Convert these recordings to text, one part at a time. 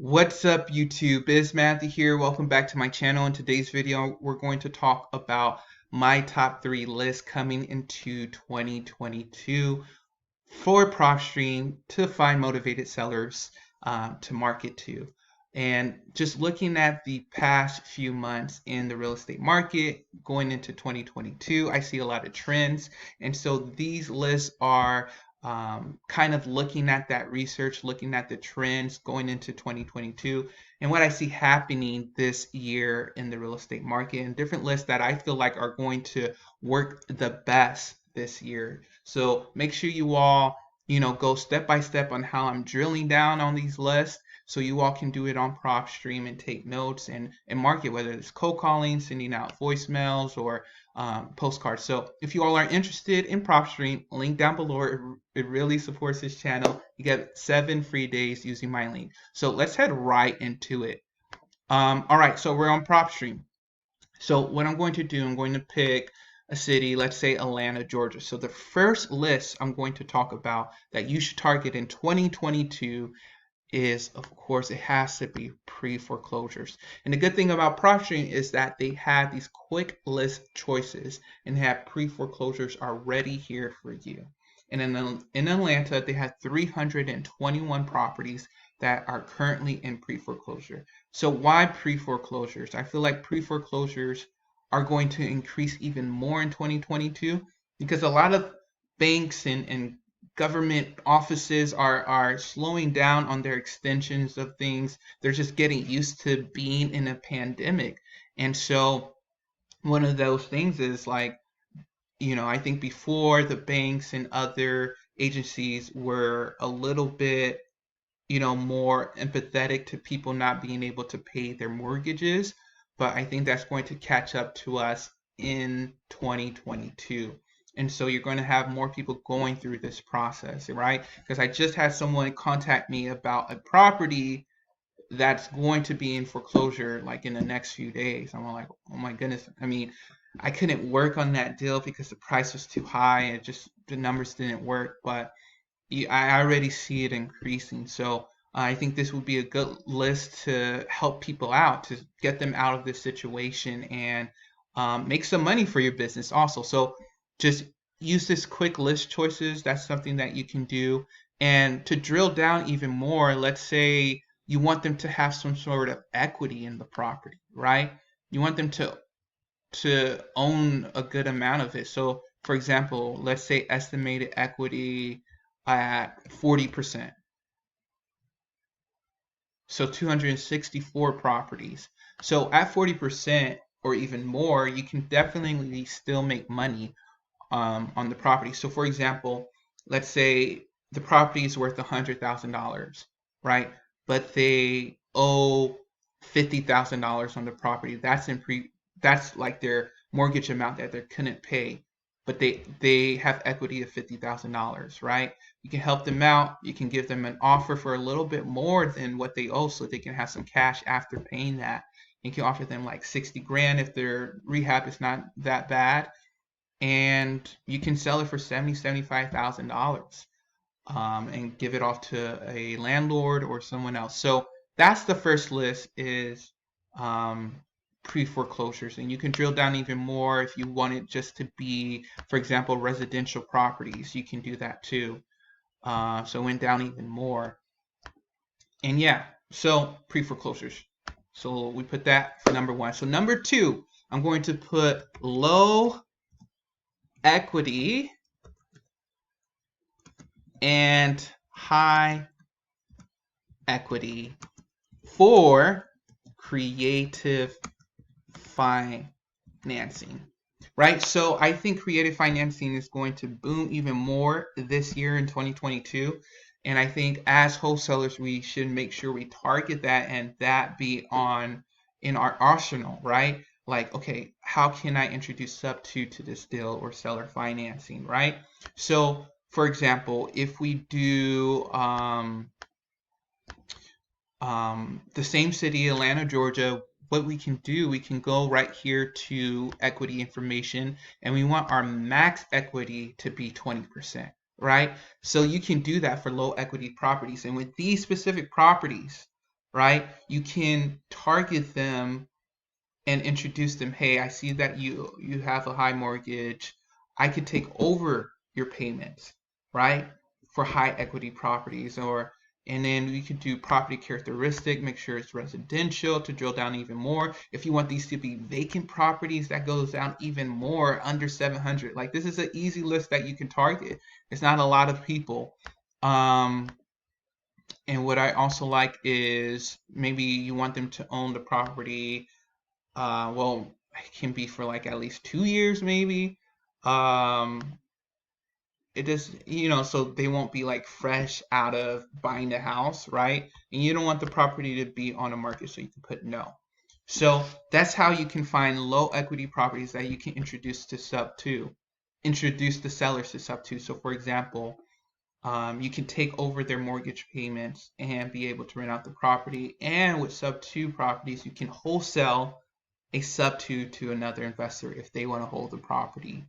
What's up, YouTube? It's Matthew here. Welcome back to my channel. In today's video, we're going to talk about my top 3 lists coming into 2022 for Propstream to find motivated sellers to market to. And just looking at the past few months in the real estate market going into 2022, I see a lot of trends. And so these lists are kind of looking at that research, looking at the trends going into 2022 and what I see happening this year in the real estate market, and different lists that I feel like are going to work the best this year. So make sure you all, go step by step on how I'm drilling down on these lists so you all can do it on Propstream and take notes and market, whether it's cold calling, sending out voicemails, or postcards. So if you all are interested in Propstream, link down below. It really supports this channel. You get 7 free days using my link. So let's head right into it. All right, so we're on Propstream. So what I'm going to do, I'm going to pick a city, let's say Atlanta, Georgia. So the first list I'm going to talk about that you should target in 2022 is, of course, it has to be pre-foreclosures. And the good thing about Propstream is that they have these quick list choices and have pre-foreclosures already here for you. And in Atlanta, they have 321 properties that are currently in pre-foreclosure. So why pre-foreclosures? I feel like pre-foreclosures are going to increase even more in 2022 because a lot of banks and government offices are slowing down on their extensions of things. They're just getting used to being in a pandemic. And so one of those things is like, I think before the banks and other agencies were a little bit, more empathetic to people not being able to pay their mortgages. But I think that's going to catch up to us in 2022. And so you're going to have more people going through this process, right? Because I just had someone contact me about a property that's going to be in foreclosure like in the next few days. I'm like, oh my goodness. I mean, I couldn't work on that deal because the price was too high and just the numbers didn't work. But I already see it increasing. So I think this would be a good list to help people out, to get them out of this situation and make some money for your business also. So just use this quick list choices. That's something that you can do. And to drill down even more, let's say you want them to have some sort of equity in the property, right? You want them to own a good amount of it. So for example, let's say estimated equity at 40%. So 264 properties. So at 40% or even more, you can definitely still make money on the property. So for example, let's say the property is worth $100,000, right? But they owe $50,000 on the property. That's like their mortgage amount that they couldn't pay, but they have equity of $50,000, right? You can help them out. You can give them an offer for a little bit more than what they owe, so they can have some cash after paying that. You can offer them like 60 grand if their rehab is not that bad, and you can sell it for $75,000 and give it off to a landlord or someone else. So that's the first list, is pre-foreclosures, and you can drill down even more if you want it just to be, for example, residential properties. You can do that too. So went down even more, and yeah, so pre-foreclosures. So we put that for number 1. So number 2, I'm going to put low equity and high equity for creative financing, right? So I think creative financing is going to boom even more this year in 2022. And I think as wholesalers, we should make sure we target that and that be in our arsenal, right? Like, okay, how can I introduce sub-2 to this deal or seller financing, right? So for example, if we do the same city, Atlanta, Georgia, what we can do, we can go right here to equity information, and we want our max equity to be 20%, right? So you can do that for low equity properties. And with these specific properties, right? You can target them and introduce them. Hey, I see that you have a high mortgage. I could take over your payments, right? For high equity properties. Or and then we could do property characteristic, make sure it's residential to drill down even more. If you want these to be vacant properties, that goes down even more, under 700. Like, this is an easy list that you can target. It's not a lot of people. Um, and what I also like is maybe you want them to own the property. Well, it can be for like at least 2 years, maybe. Um, it does, so they won't be like fresh out of buying the house, right? And you don't want the property to be on the market, so you can put no. So that's how you can find low equity properties that you can introduce to sub two, introduce the sellers to sub two. So for example, you can take over their mortgage payments and be able to rent out the property. And with sub two properties, you can wholesale a sub two to another investor if they want to hold the property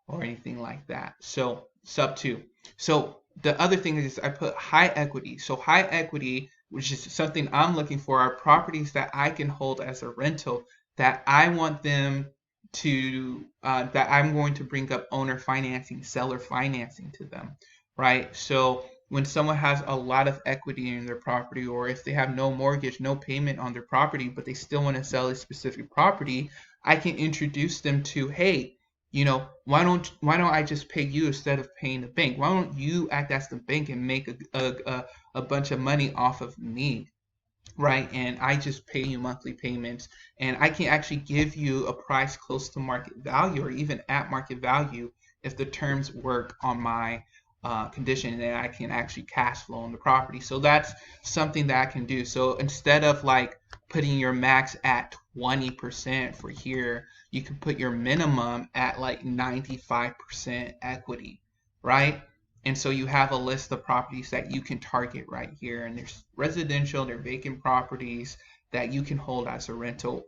or anything like that. So sub two. So the other thing is I put high equity. So high equity, which is something I'm looking for, are properties that I can hold as a rental that I want them to that I'm going to bring up owner financing, seller financing to them, right? So when someone has a lot of equity in their property, or if they have no mortgage, no payment on their property, but they still want to sell a specific property, I can introduce them to, hey, why don't I just pay you instead of paying the bank? Why don't you act as the bank and make a bunch of money off of me? Right, and I just pay you monthly payments, and I can actually give you a price close to market value or even at market value if the terms work on my condition, and I can actually cash flow on the property. So that's something that I can do. So instead of like putting your max at 20% for here, you can put your minimum at like 95% equity, right? And so you have a list of properties that you can target right here. And there's residential, they're vacant properties that you can hold as a rental.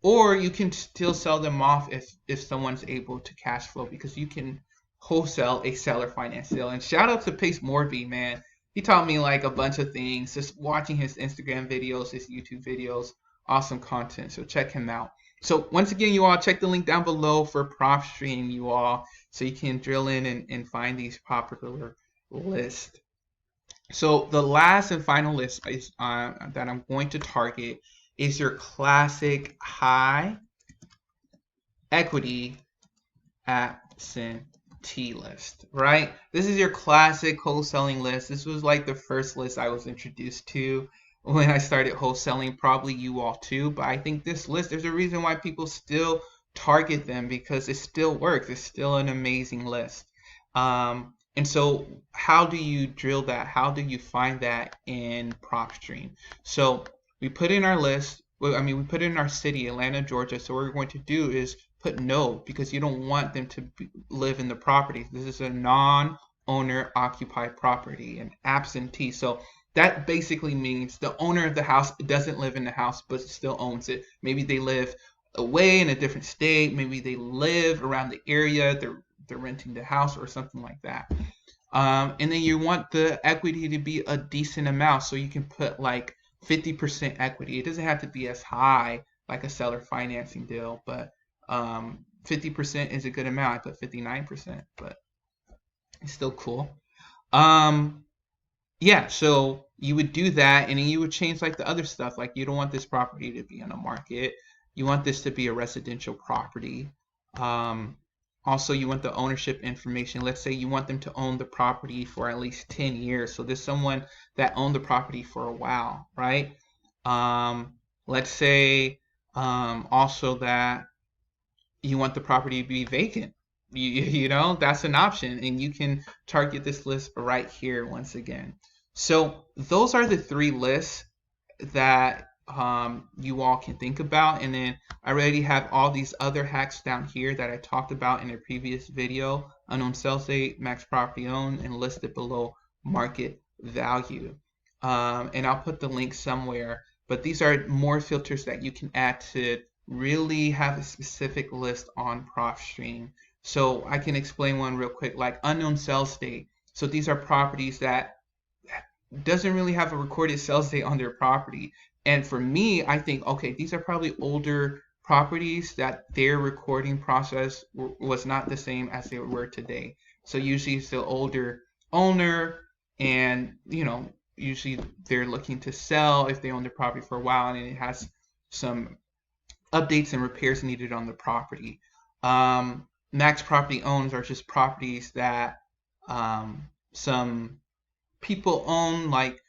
Or you can still sell them off if someone's able to cash flow, because you can wholesale a seller finance sale. And shout out to Pace Morby, man. He taught me like a bunch of things just watching his Instagram videos, his YouTube videos. Awesome content. So check him out. So once again, you all, check the link down below for Propstream, you all, so you can drill in and find these popular lists. So the last and final list is, that I'm going to target is your classic high equity absentee list, right? This is your classic wholesaling list. This was like the first list I was introduced to when I started wholesaling, probably you all too. But I think this list, there's a reason why people still target them, because it still works. It's still an amazing list. And so how do you drill that? How do you find that in Propstream? So we put in our list. Well, we put in our city, Atlanta, Georgia. So what we're going to do is put no, because you don't want them to live in the property. This is a non-owner occupied property, an absentee. So that basically means the owner of the house doesn't live in the house but still owns it. Maybe they live away in a different state. Maybe they live around the area. They're renting the house or something like that. And then you want the equity to be a decent amount, so you can put like 50% equity. It doesn't have to be as high like a seller financing deal, but 50% is a good amount. I put 59%, but it's still cool. Yeah, so you would do that, and then you would change like the other stuff. Like, you don't want this property to be on the market. You want this to be a residential property. Also, you want the ownership information. Let's say you want them to own the property for at least 10 years. So there's someone that owned the property for a while, right? Let's say also that you want the property to be vacant. That's an option, and you can target this list right here once again. So those are the three lists that you all can think about. And then I already have all these other hacks down here that I talked about in a previous video: unknown sales date, max property owned, and listed below market value. And I'll put the link somewhere, but these are more filters that you can add to really have a specific list on Propstream. So I can explain one real quick, like unknown sales date. So these are properties that doesn't really have a recorded sales date on their property. And for me, I think, okay, these are probably older properties that their recording process was not the same as they were today. So usually it's the older owner, and usually they're looking to sell if they own the property for a while, and it has some updates and repairs needed on the property. Max property owns are just properties that some people own. Like,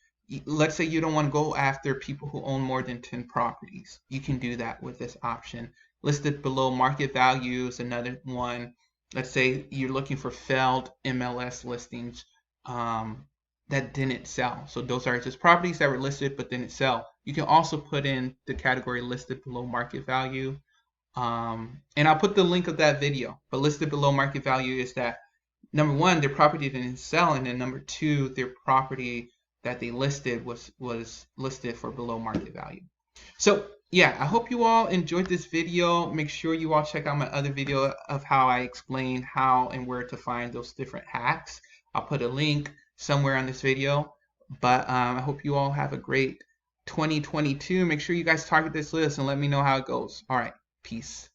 let's say you don't want to go after people who own more than 10 properties. You can do that with this option. Listed below market value is another one. Let's say you're looking for failed MLS listings that didn't sell. So those are just properties that were listed but didn't sell. You can also put in the category listed below market value. And I'll put the link of that video. But listed below market value is that, number one, their property didn't sell, and then number two, their property that they listed was listed for below market value. So yeah, I hope you all enjoyed this video. Make sure you all check out my other video of how I explain how and where to find those different hacks. I'll put a link somewhere on this video. But I hope you all have a great 2022. Make sure you guys target this list and let me know how it goes. All right, peace.